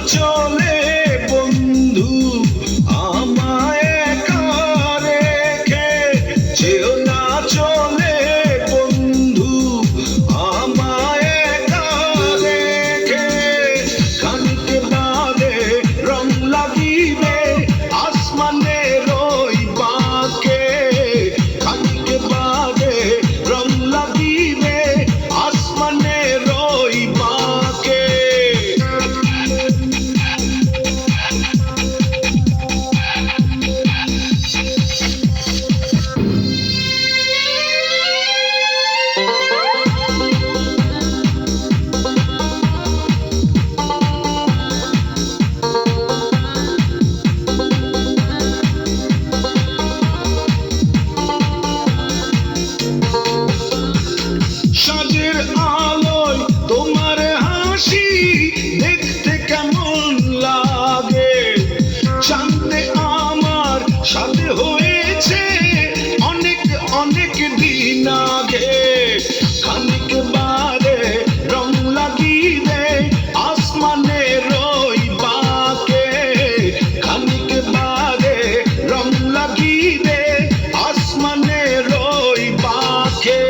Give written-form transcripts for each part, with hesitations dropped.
চলে বন্ধু আমায় একা রেখে, যেও না চলে বন্ধু আমায় একা রেখে। খানিক বাদে রং লাগিবে আসমানের ওই বাঁকে, খানিক বাদে রং লাগিবে আসমানের ওই বাঁকে। সাজের আলোয় তোমার হাসি দেখতে কেমন লাগে, জানতে আমার সাথে হয়েছে অনেক অনেক দিন আগে। খানিক বাদে রং লাগিবে আসমানের ওই বাঁকে, খানিক বাদে রং লাগিবে আসমানের ওই বাঁকে।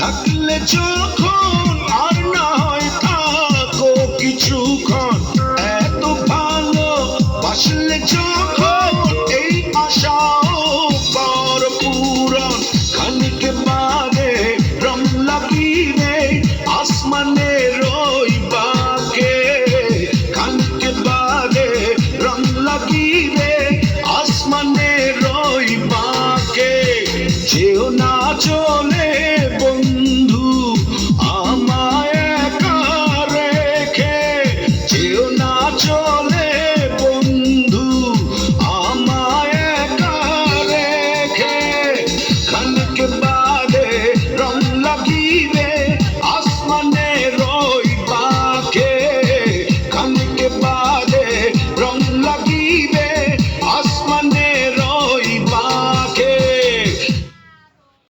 থাকলে যখন আর না হয় থাকো কিছুক্ষণ, এত ভালো বাসলে যখন এই আশাও পর পূরণ। খানিক বাদে রং লাগিবে আসমানের ওই বাঁকে, খানিক বাদে রং লাগিবে আসমানের ওই বাঁকে। যেও না চলে